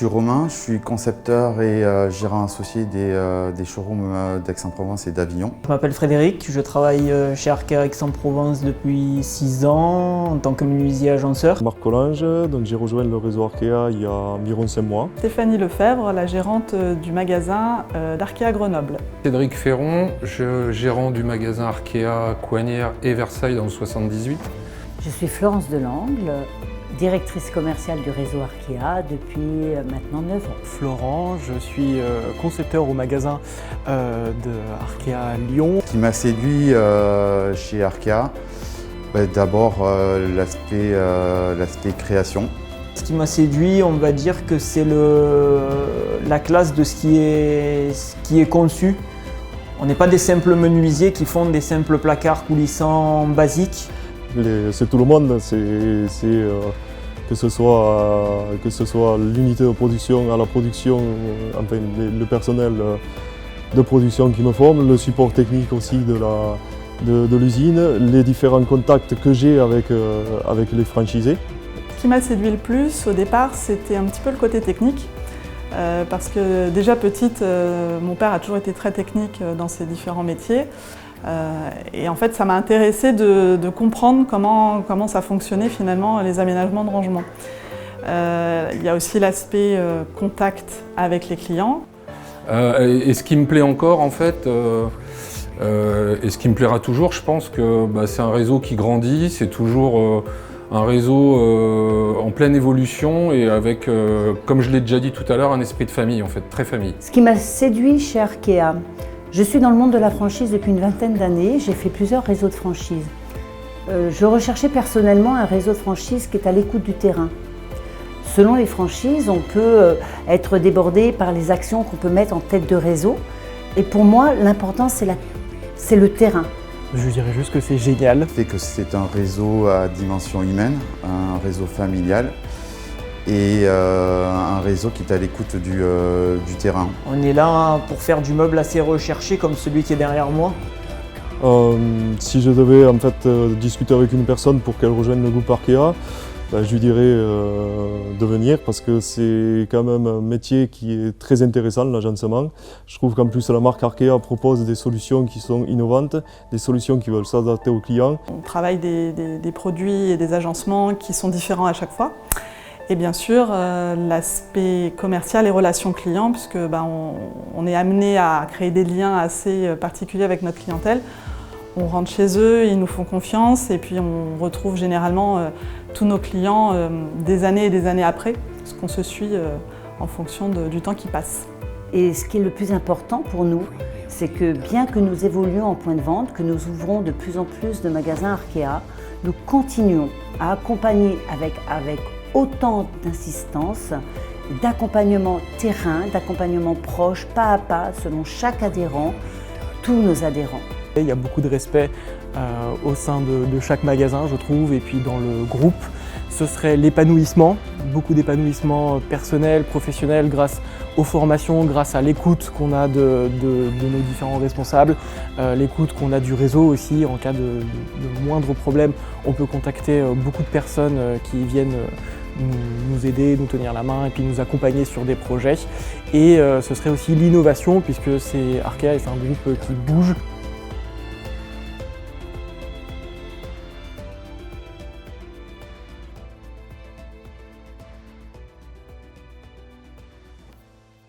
suis Romain, je suis concepteur et gérant associé des showrooms d'Aix-en-Provence et d'Avignon. Je m'appelle Frédéric, je travaille chez Arkea Aix-en-Provence depuis 6 ans en tant que menuisier agenceur. Marc Collange, donc j'ai rejoint le réseau Arkea il y a environ 5 mois. Stéphanie Lefebvre, la gérante du magasin d'Arkea Grenoble. Cédric Ferron, gérant du magasin Arkea Coignères et Versailles dans le 78. Je suis Florence Delangle, directrice commerciale du réseau Arkea depuis maintenant 9 ans. Florent, je suis concepteur au magasin de Arkea Lyon. Ce qui m'a séduit chez Arkea, d'abord l'aspect création. Ce qui m'a séduit, on va dire que c'est la classe de ce qui est conçu. On n'est pas des simples menuisiers qui font des simples placards coulissants basiques. C'est tout le monde, que ce soit l'unité de production à la production, enfin le personnel de production qui me forme, le support technique aussi de l'usine, les différents contacts que j'ai avec les franchisés. Ce qui m'a séduit le plus au départ, c'était un petit peu le côté technique. Parce que déjà petite, mon père a toujours été très technique dans ses différents métiers. Et en fait, ça m'a intéressée de comprendre comment ça fonctionnait finalement les aménagements de rangement. Il y a aussi l'aspect contact avec les clients. Et ce qui me plaît encore en fait, et ce qui me plaira toujours, je pense que c'est un réseau qui grandit, c'est toujours un réseau en pleine évolution et avec, comme je l'ai déjà dit tout à l'heure, un esprit de famille en fait, très famille. Ce qui m'a séduit chez Arkea, je suis dans le monde de la franchise depuis une vingtaine d'années, j'ai fait plusieurs réseaux de franchise. Je recherchais personnellement un réseau de franchise qui est à l'écoute du terrain. Selon les franchises, on peut être débordé par les actions qu'on peut mettre en tête de réseau. Et pour moi, l'important, c'est le terrain. Je dirais juste que c'est génial. C'est que c'est un réseau à dimension humaine, un réseau familial et un réseau qui est à l'écoute du terrain. On est là pour faire du meuble assez recherché comme celui qui est derrière moi. Si je devais en fait discuter avec une personne pour qu'elle rejoigne le groupe Arkea, je lui dirais de venir parce que c'est quand même un métier qui est très intéressant, l'agencement. Je trouve qu'en plus la marque Arkea propose des solutions qui sont innovantes, des solutions qui veulent s'adapter aux clients. On travaille des produits et des agencements qui sont différents à chaque fois. Et bien sûr, l'aspect commercial et relations clients, puisque on est amené à créer des liens assez particuliers avec notre clientèle. On rentre chez eux, ils nous font confiance et puis on retrouve généralement tous nos clients des années et des années après, parce qu'on se suit en fonction du temps qui passe. Et ce qui est le plus important pour nous, c'est que bien que nous évoluions en point de vente, que nous ouvrons de plus en plus de magasins Arkea, nous continuons à accompagner avec autant d'insistance, d'accompagnement terrain, d'accompagnement proche, pas à pas, selon chaque adhérent, tous nos adhérents. Il y a beaucoup de respect au sein de chaque magasin, je trouve, et puis dans le groupe. Ce serait l'épanouissement, beaucoup d'épanouissement personnel, professionnel, grâce aux formations, grâce à l'écoute qu'on a de nos différents responsables, l'écoute qu'on a du réseau aussi. En cas de moindre problème, on peut contacter beaucoup de personnes qui viennent nous aider, nous tenir la main et puis nous accompagner sur des projets. Et ce serait aussi l'innovation, puisque Arkea est un groupe qui bouge.